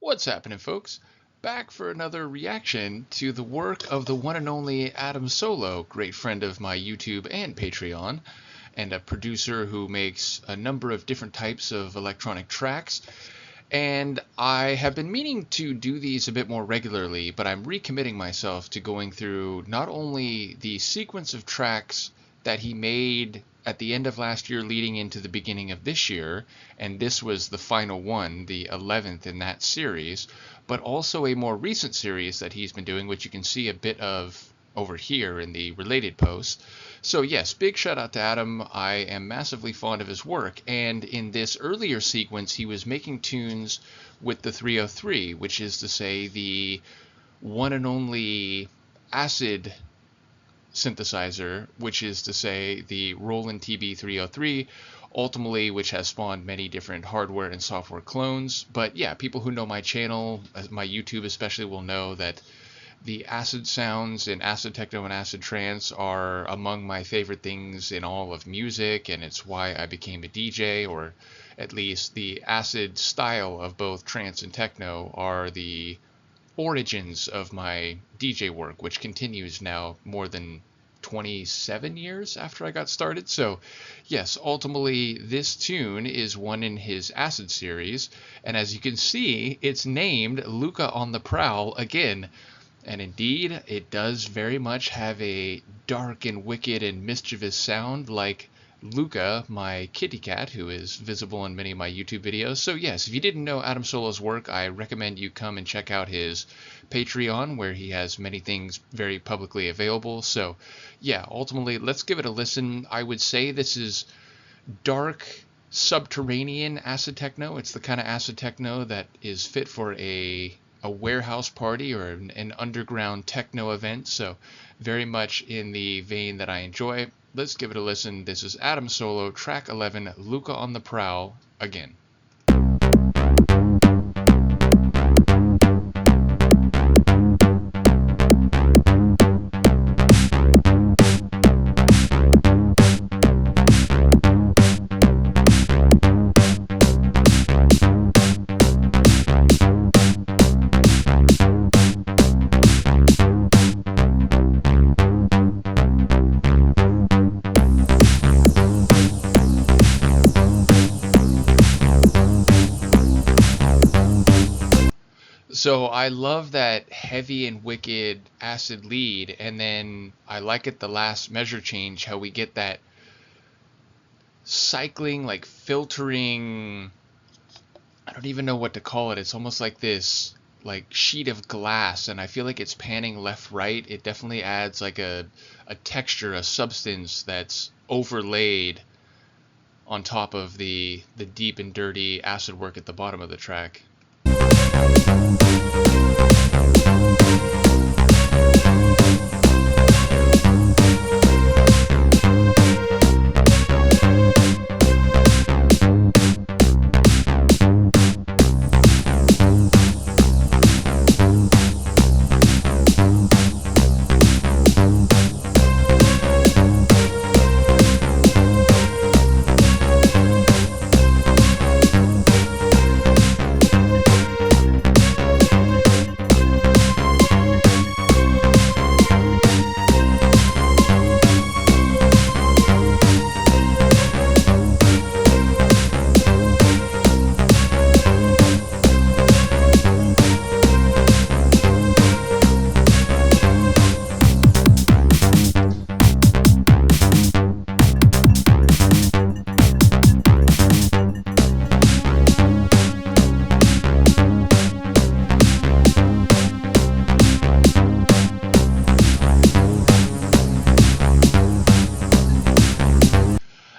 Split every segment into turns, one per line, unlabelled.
What's happening, folks? Back for another reaction to the work of the one and only Adam Solo, great friend of my YouTube and Patreon, and a producer who makes a number of different types of electronic tracks. And I have been meaning to do these a bit more regularly, but I'm recommitting myself to going through not only the sequence of tracks that he made at the end of last year leading into the beginning of this year, and this was the final one, the 11th in that series, but also a more recent series that he's been doing, which you can see a bit of over here in the related post. So yes, big shout out to Adam. I am massively fond of his work, and in this earlier sequence he was making tunes with the 303, which is to say the one and only acid synthesizer, which is to say the Roland TB-303, ultimately which has spawned many different hardware and software clones. But yeah, people who know my channel, my YouTube especially, will know that the acid sounds in acid techno and acid trance are among my favorite things in all of music, and it's why I became a DJ, or at least the acid style of both trance and techno are the origins of my DJ work, which continues now more than 27 years after I got started. So yes, ultimately this tune is one in his Acid series, and as you can see, it's named Lucca on the Prowl again. And indeed, it does very much have a dark and wicked and mischievous sound like Lucca, my kitty cat, who is visible in many of my YouTube videos. So yes, if you didn't know Adam Solo's work, I recommend you come and check out his Patreon, where he has many things very publicly available. So yeah, ultimately, let's give it a listen. I would say this is dark, subterranean acid techno. It's the kind of acid techno that is fit for a warehouse party or an underground techno event, so very much in the vein that I enjoy. Let's give it a listen. This is Adam Solo, track 11, Lucca on the Prowl, again. So I love that heavy and wicked acid lead, and then I like it the last measure change, how we get that cycling, like filtering, I don't even know what to call it. It's almost like this like sheet of glass, and I feel like it's panning left right. It definitely adds like a texture, a substance that's overlaid on top of the deep and dirty acid work at the bottom of the track.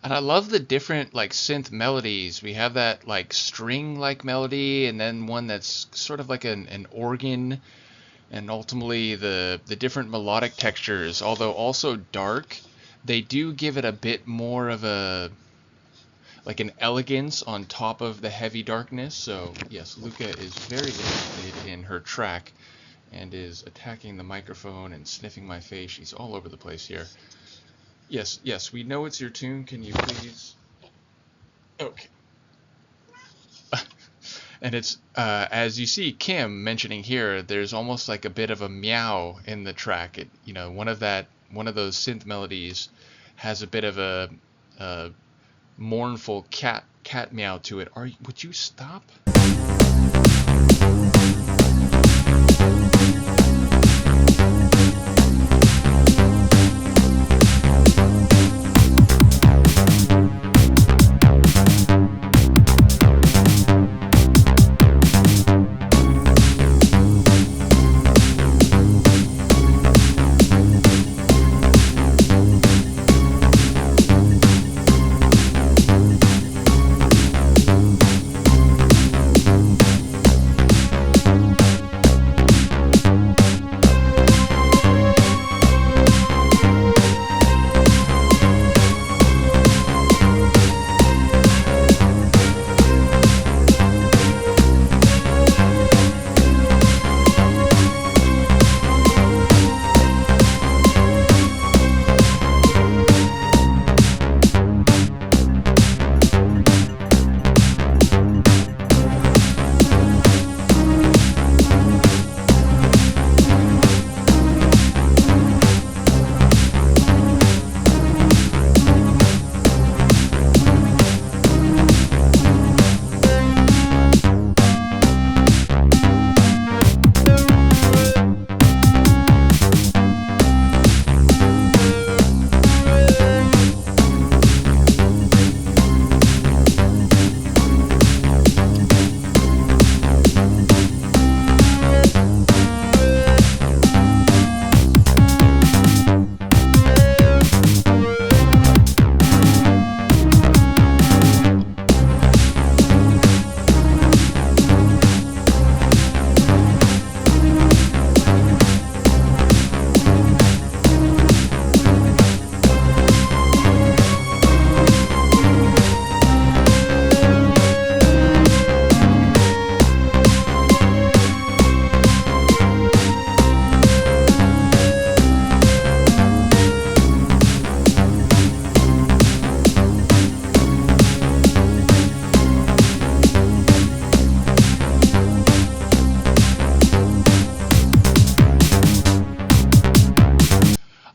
And I love the different like synth melodies. We have that like string like melody, and then one that's sort of like an organ, and ultimately the different melodic textures, although also dark, they do give it a bit more of a like an elegance on top of the heavy darkness. So yes, Lucca is very interested in her track and is attacking the microphone and sniffing my face. She's all over the place here. Yes, yes, we know it's your tune. Can you please? Okay. And it's as you see Kim mentioning here, there's almost like a bit of a meow in the track. One of those synth melodies has a bit of a mournful cat meow to it. Would you stop?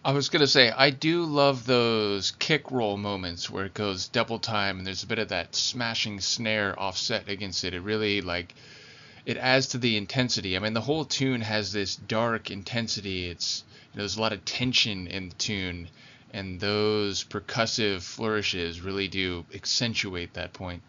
I was gonna say, I do love those kick roll moments where it goes double time and there's a bit of that smashing snare offset against it. It really it adds to the intensity. I mean, the whole tune has this dark intensity. There's a lot of tension in the tune, and those percussive flourishes really do accentuate that point.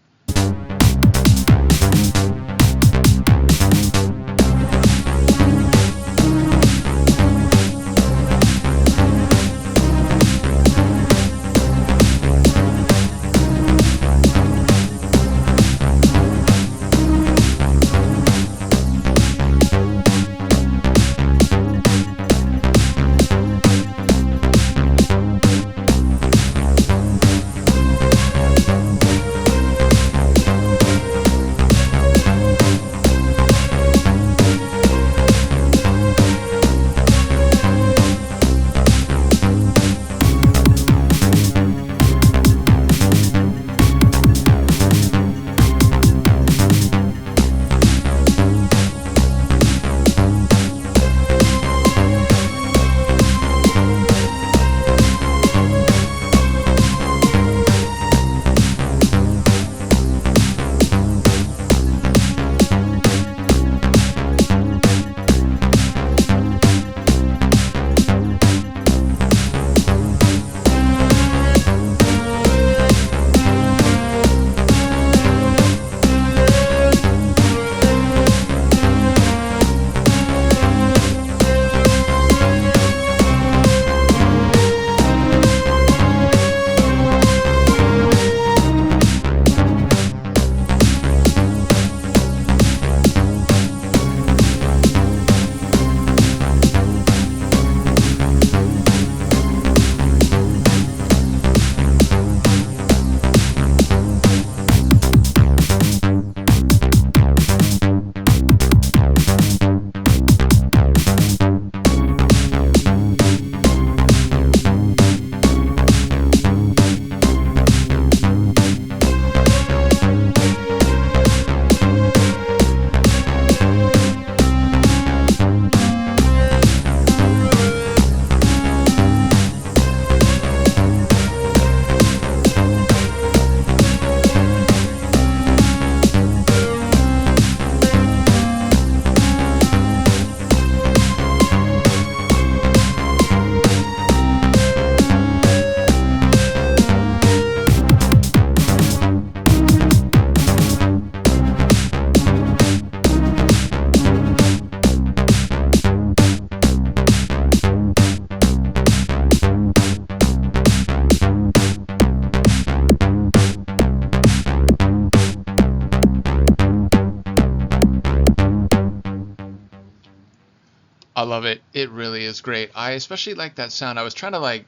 I love it. It really is great. I especially like that sound. I was trying to like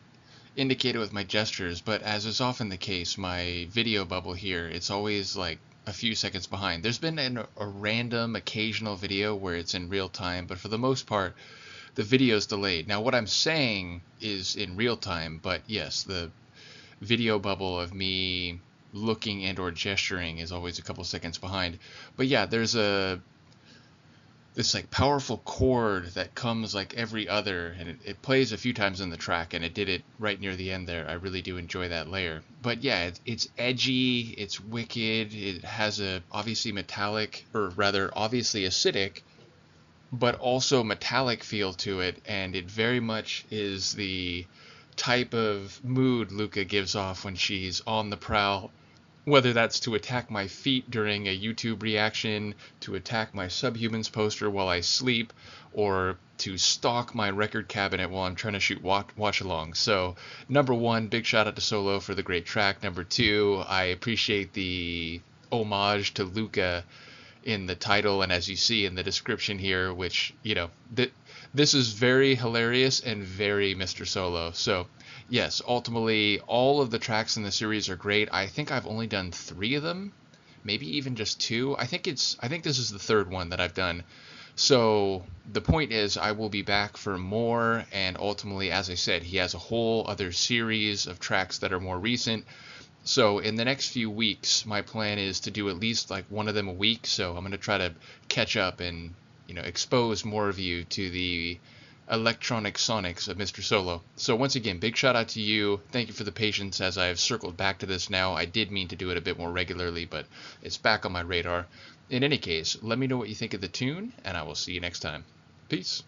indicate it with my gestures, but as is often the case, my video bubble here, it's always like a few seconds behind. There's been a random occasional video where it's in real time, but for the most part, the video's delayed. Now, what I'm saying is in real time, but yes, the video bubble of me looking and or gesturing is always a couple seconds behind. But yeah, there's this like powerful chord that comes like every other, and it plays a few times in the track, and it did it right near the end there. I really do enjoy that layer. But yeah, it's edgy, it's wicked, it has a obviously metallic, or rather obviously acidic, but also metallic feel to it, and it very much is the type of mood Lucca gives off when she's on the prowl, whether that's to attack my feet during a YouTube reaction, to attack my Subhumans poster while I sleep, or to stalk my record cabinet while I'm trying to shoot watch along. So, number one, big shout out to Solo for the great track. Number two, I appreciate the homage to Lucca in the title and as you see in the description here, which, you know, this is very hilarious and very Mr. Solo. So, yes, ultimately, all of the tracks in the series are great. I think I've only done 3 of them, maybe even just 2. I think this is the 3rd one that I've done. So the point is, I will be back for more, and ultimately, as I said, he has a whole other series of tracks that are more recent. So in the next few weeks, my plan is to do at least like one of them a week. So I'm going to try to catch up and, you know, expose more of you to the electronic sonics of Mr. Solo. So once again, big shout out to you. Thank you for the patience as I have circled back to this now. I did mean to do it a bit more regularly, but it's back on my radar. In any case, let me know what you think of the tune, and I will see you next time. Peace.